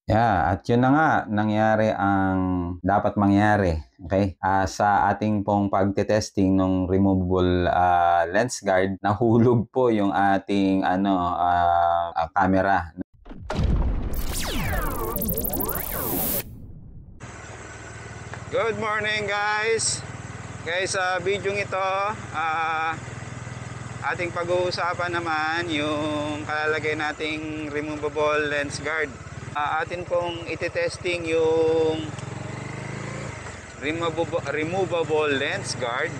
Yeah, at yun na nga, nangyari ang dapat mangyari. Okay? Sa ating pong pagte-testing ng removable lens guard, nahulog po yung ating camera. Good morning guys! Guys, sa video ito, ating pag-uusapan naman yung kalalagay nating removable lens guard. Atin pong iti-testing yung removable lens guard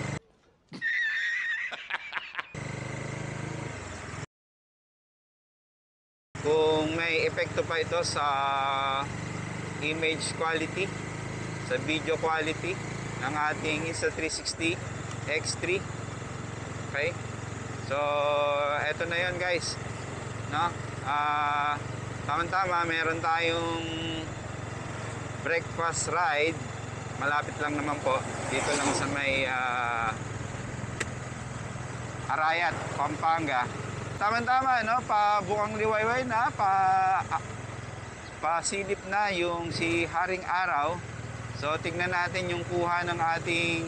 kung may epekto pa ito sa image quality, sa video quality ng ating Insta360 X3. Okay, so eto na yon guys, no? Tama-tama, meron tayong breakfast ride. Malapit lang naman po. Dito lang sa may Arayat, Pampanga. Tama-tama, no? Pabukang liwayway na, pasilip na yung si Haring Araw. So tignan natin yung kuha ng ating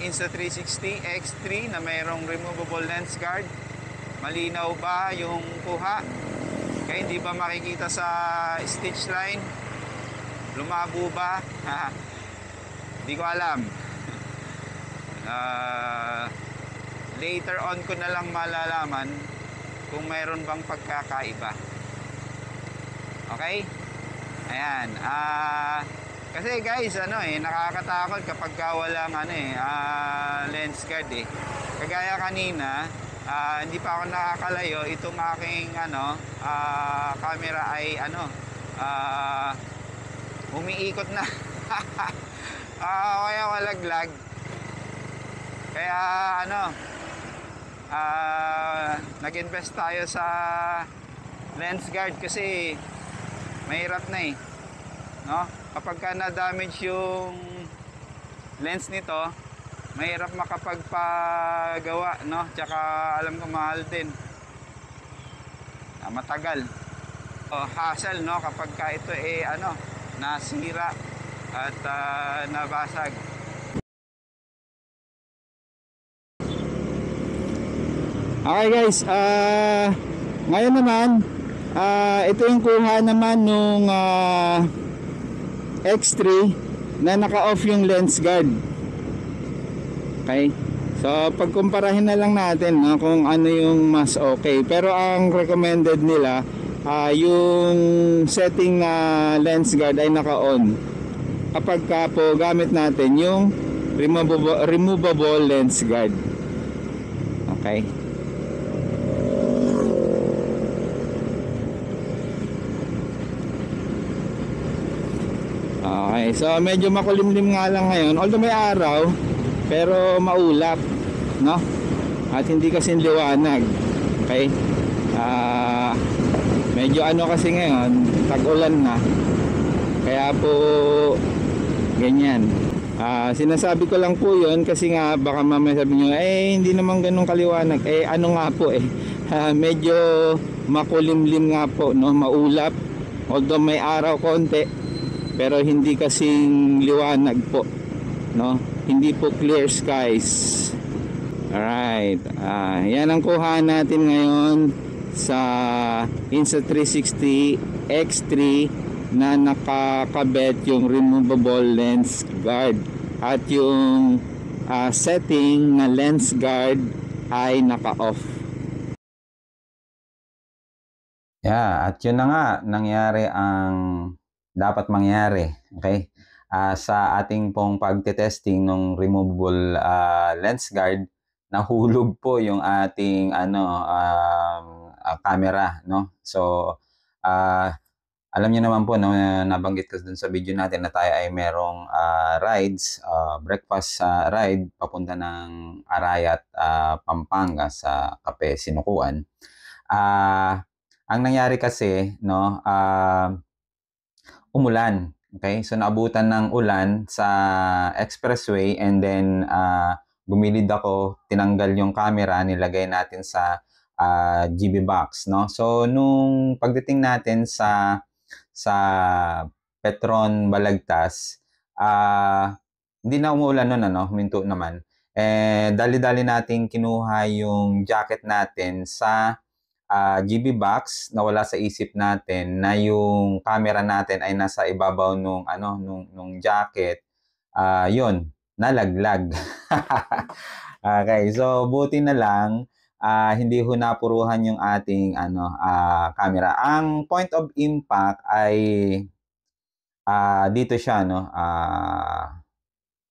Insta360 X3 na mayroong removable lens guard. Malinaw ba yung kuha? Kaya hindi ba makikita sa stitch line? Lumabo ba? Hindi ko alam. Later on ko na lang malalaman kung mayroon bang pagkakaiba. Okay? Ayan. Kasi guys, nakakatakot kapag walang lens guard eh. Kagaya kanina, hindi pa ako nakakalayo, itong aking camera ay umiikot na. Kaya walaglag. Kaya nag-invest tayo sa lens guard kasi mahirap na eh, no? Kapag ka na-damage yung lens nito, mahirap makapagpagawa, no? Tsaka alam ko mahal din, matagal, hassle, no? Kapag ka ito nasira at nabasag. Okay guys, ngayon naman ito yung kuha naman nung X3 na naka-off yung lens guard. Okay, so pagkumparahin na lang natin, no, kung ano yung mas okay. Pero ang recommended nila, yung setting na lens guard ay naka-on kapag ka po gamit natin yung removable lens guard. Okay, okay, so medyo makulimlim nga lang ngayon, although may araw, pero maulap, no? At hindi kasi liwanag. Okay? Medyo kasi ngayon, tag-ulan na. Kaya po ganyan. Sinasabi ko lang po 'yon kasi nga baka mamaya sabi niyo, hindi naman ganun kaliwanag. Nga po medyo makulimlim nga po, no? Maulap. Although may araw konti, pero hindi kasing liwanag po, no? Hindi po clear skies. Alright, yan ang kuha natin ngayon sa Insta360 X3 na nakakabit yung removable lens guard at yung setting na lens guard ay naka-off. Yeah, at yun na nga, nangyari ang dapat mangyari. Okay? Sa ating pong pagte-testing ng removable lens guard, nahulog po yung ating camera, no? So alam niyo naman po, no, nabanggit ko dun sa video natin na tayo ay merong rides, breakfast ride papunta ng Arayat, Pampanga sa Cape Sinukuan. Ang nangyari kasi, no, umulan. Okay? So naabutan ng ulan sa expressway and then gumilid ako, tinanggal yung camera, nilagay natin sa GB box, no? So nung pagdating natin sa sa Petron Balagtas, hindi na umuulan nun, ano, huminto naman. Dali-dali nating kinuha yung jacket natin sa GB box na wala sa isip natin na yung camera natin ay nasa ibabaw nung jacket. Yun, nalaglag. Okay, so buti na lang hindi ho napuruhan yung ating camera. Ang point of impact ay dito siya, no?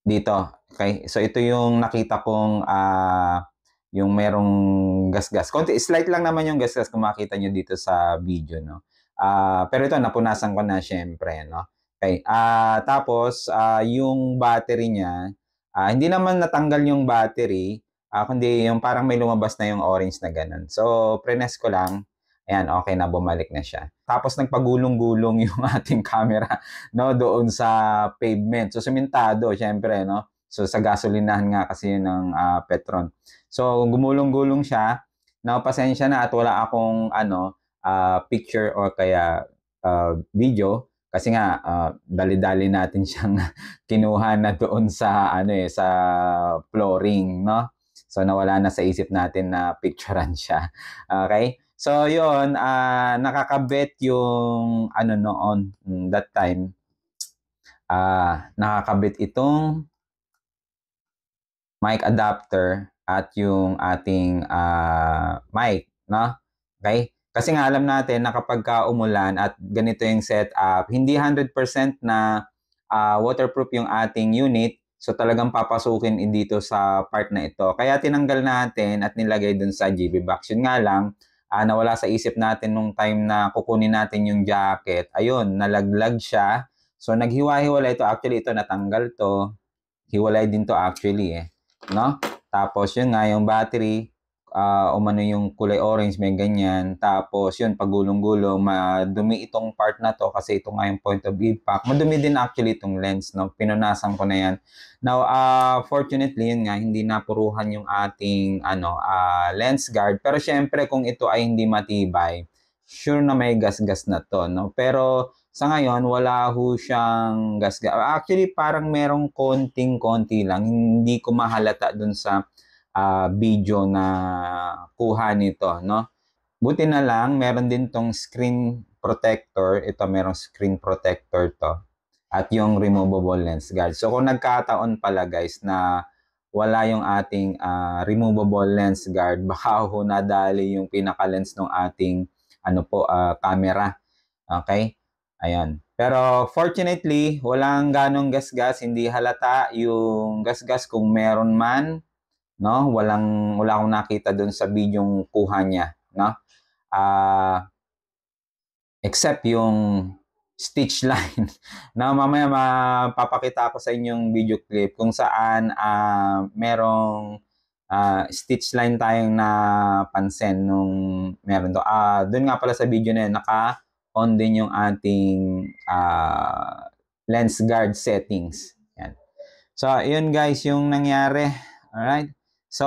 Dito. Okay? So ito yung nakita kong yung merong gasgas. Konti, slight lang naman yung gasgas kung makita nyo dito sa video, no? Pero ito, napunasan ko na syempre, no? Okay. Tapos, yung battery niya, hindi naman natanggal yung battery, kundi yung parang may lumabas na yung orange na ganun. So, prines ko lang. Ayan, okay na, bumalik na siya. Tapos, nagpagulong-gulong yung ating camera, no? Doon sa pavement. So, sumentado, syempre, no? So, sa gasolinahan nga kasi yun ng Petron. So, gumulong-gulong siya. Now, pasensya na at wala akong picture or kaya video kasi nga dali-dali natin siyang kinuha na doon sa sa flooring, no? So nawala na sa isip natin na picturean siya. Okay? So 'yon, nakakabit yung noon that time. Nakakabit itong mic adapter at yung ating mic, no? Okay? Kasi nga alam natin na kapag umulan at ganito yung setup, hindi 100% na waterproof yung ating unit. So talagang papasukin dito sa part na ito. Kaya tinanggal natin at nilagay dun sa GB box. Yun nga lang, nawala sa isip natin nung time na kukunin natin yung jacket. Ayun, nalaglag siya. So naghiwa-hiwalay ito. Actually, ito natanggal to. Hiwalay din to actually no? Tapos yun nga, yung battery, umano yung kulay orange, may ganyan. Tapos yun, pagulong-gulong, madumi itong part na to kasi ito nga yung point of impact. Madumi din actually itong lens, no? Pinunasan ko na yan. Now, fortunately, yun nga, hindi napuruhan yung ating lens guard. Pero syempre, kung ito ay hindi matibay, sure na may gas-gas na to, no? Pero sa ngayon, wala ho siyang gas-gas. Actually, parang merong konting-konti lang. Hindi ko mahalata dun sa video na kuha nito, no? Buti na lang, meron din tong screen protector. Ito, merong screen protector to. At yung removable lens guard. So, kung nagkataon pala guys na wala yung ating removable lens guard, baka ho nadali yung pinaka-lens ng ating camera. Okay? Ayan. Pero fortunately, walang ganong gasgas, hindi halata yung gasgas kung meron man, no? Wala akong nakita doon sa bidyong kuha niya, no? Except yung stitch line. Na mamaya mapapakita ako sa inyong video clip kung saan merong stitch line tayong napansin nung meron to. Doon nga pala sa video na yun, naka-on din yung ating lens guard settings. Yan. So, yun guys yung nangyari. Alright? So,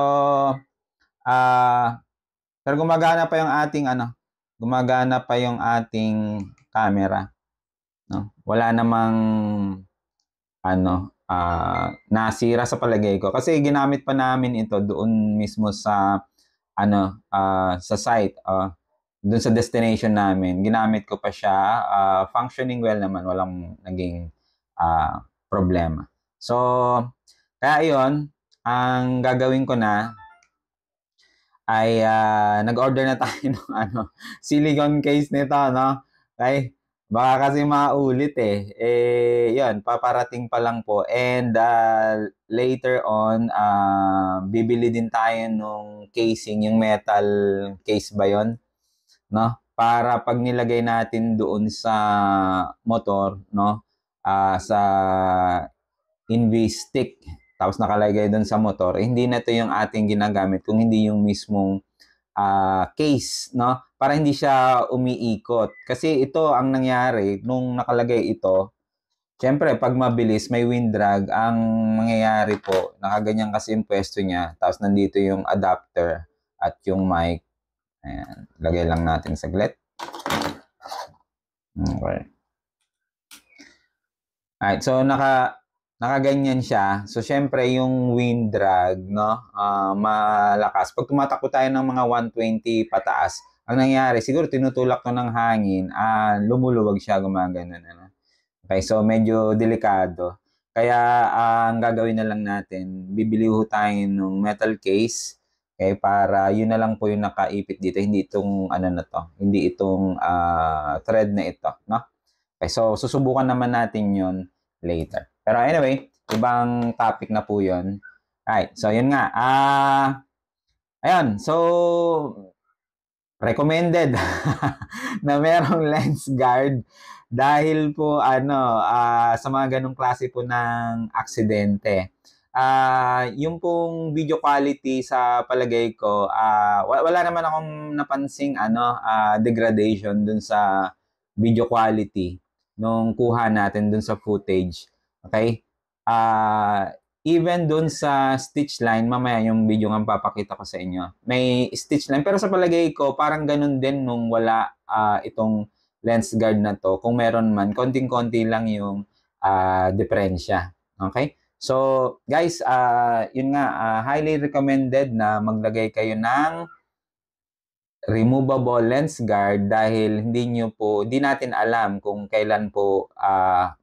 pero gumagana pa yung ating camera. No? Wala namang nasira sa palagay ko kasi ginamit pa namin ito doon mismo sa sa site, doon sa destination namin. Ginamit ko pa siya, functioning well naman, walang naging problema. So kaya yon, ang gagawin ko na ay nag-order na tayo ng silicone case nito, no? Okay? Baka kasi maulit yun, paparating pa lang po. And later on, bibili din tayo nung casing, yung metal case ba yun? No? Para pag nilagay natin doon sa motor, no? Sa InVistick, tapos nakalagay doon sa motor, hindi na ito yung ating ginagamit kung hindi yung mismong case, no? Para hindi siya umiikot. Kasi ito ang nangyari nung nakalagay ito. Siyempre, pag mabilis, may wind drag. Ang mangyayari po, nakaganyan kasi yung pwesto niya. Tapos nandito yung adapter at yung mic. Ayan, lagay lang natin saglit. Okay. Alright, so nakaganyan siya. So syempre yung wind drag, no, malakas. Pag tumatakbo tayo ng mga 120 pataas, ang nangyayari siguro tinutulak 'to ng hangin, lumuluwag siya, gumaganon, ano. Okay, so medyo delikado. Kaya ang gagawin na lang natin, bibili ho tayo ng metal case, okay, para yun na lang po yung nakaipit dito, hindi itong ano na 'to, hindi itong thread na ito, no? Okay, so susubukan naman natin yun later. Pero anyway, ibang topic na po yun. Alright, so yun nga. Ayun, so recommended na merong lens guard dahil po sa mga ganong klase po ng aksidente. Yung pong video quality sa palagay ko, wala naman akong napansing degradation dun sa video quality nung kuha natin dun sa footage. Okay? Even dun sa stitch line, mamaya yung video nga papakita ko sa inyo, may stitch line. Pero sa palagay ko, parang ganun din nung wala itong lens guard na to. Kung meron man, konting-konti lang yung diferensya. Okay? So, guys, yun nga, highly recommended na maglagay kayo ng removable lens guard dahil hindi natin alam kung kailan po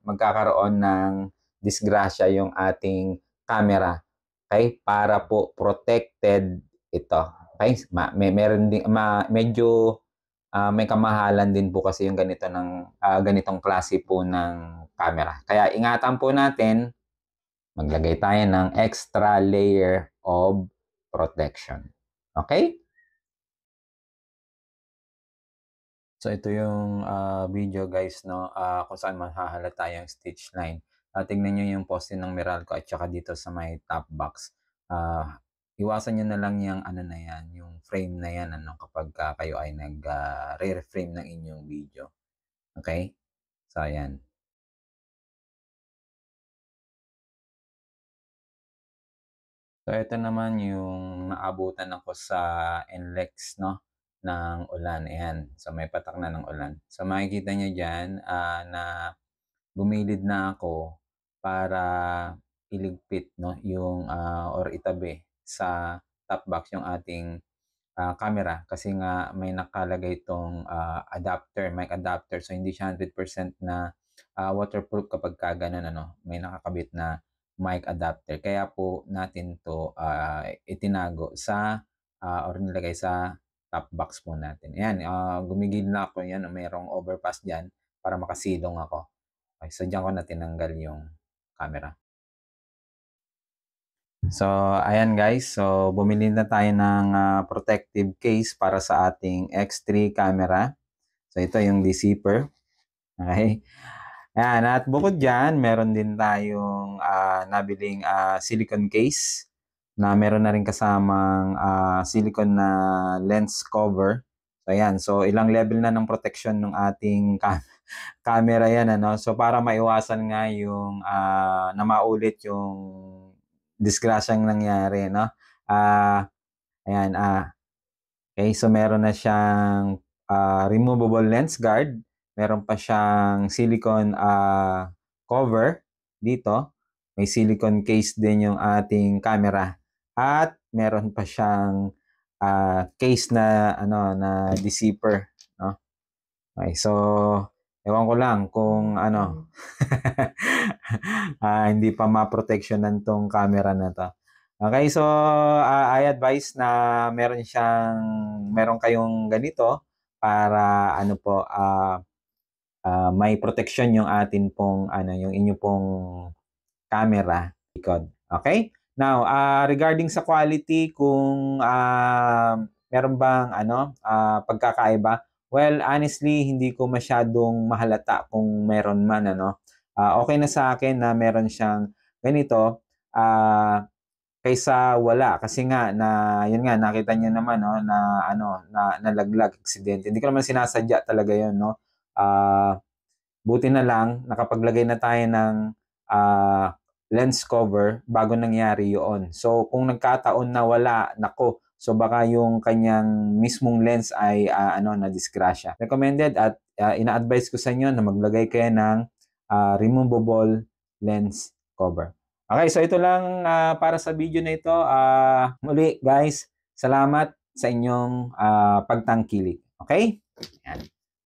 magkakaroon ng disgrasya yung ating camera. Okay? Para po protected ito. Okay? Meron din medyo may kamahalan din po kasi yung ganitong klase po ng camera. Kaya ingatan po natin, maglagay tayo ng extra layer of protection. Okay? So ito yung video guys, no, kung saan mahahalata yung stitch line. Tingnan nyo yung poste ng Meralco at saka dito sa may top box. Iwasan nyo na lang yung na yan, yung frame na yan kapag kayo ay nag-re-reframe ng inyong video. Okay? So ayan. So ito naman yung naabutan ako sa NLEX, no, ng ulan. Ayan. So may patak na ng ulan. So makikita nyo dyan na bumilid na ako para iligpit, no, yung or itabi sa top box yung ating camera kasi nga may nakalagay itong mic adapter. So hindi siya 100% na waterproof kapag ganun, may nakakabit na mic adapter. Kaya po natin to itinago or nilagay sa top box po natin. Ayan, gumigil na ako yan. Mayroong overpass dyan para makasilong ako. Okay, so diyan ko na tinanggal yung camera. So, ayan guys. So, bumili na tayo ng protective case para sa ating X3 camera. So, ito yung zipper. Okay. Ayan. At bukod dyan, meron din tayong nabiling silicone case na meron na rin kasamang silicone na lens cover. So, ayan. So, ilang level na ng protection ng ating camera yan. So, para maiwasan nga yung na maulit yung disgrasyang nangyari, no? Ayan, okay, so meron na siyang removable lens guard, meron pa siyang silicone cover dito, may silicone case din yung ating camera, at meron pa siyang case na na zipper, no? Okay, so ewan ko lang kung hindi pa ma-protectionan tong camera na to. Okay, so I advise na meron kayong ganito para may protection yung atin pong yung inyo pong camera likod. Okay? Now, regarding sa quality, kung meron bang pagkakaiba, well, honestly, hindi ko masyadong mahalata kung meron man okay na sa akin na meron siyang ganito kaysa wala, kasi nga yun nga nakita niyo naman na nalaglag, aksidente. Hindi ko naman sinasadya talaga yun, no. Buti na lang nakapaglagay na tayo ng lens cover bago nangyari yun. So kung nagkataon na wala, nako, so baka yung kanyang mismong lens ay na disgrasya. Recommended at ina-advise ko sa inyo na maglagay kayo ng removable lens cover. Okay, so ito lang para sa video na ito. Muli guys, salamat sa inyong pagtangkilik. Okay? Yan.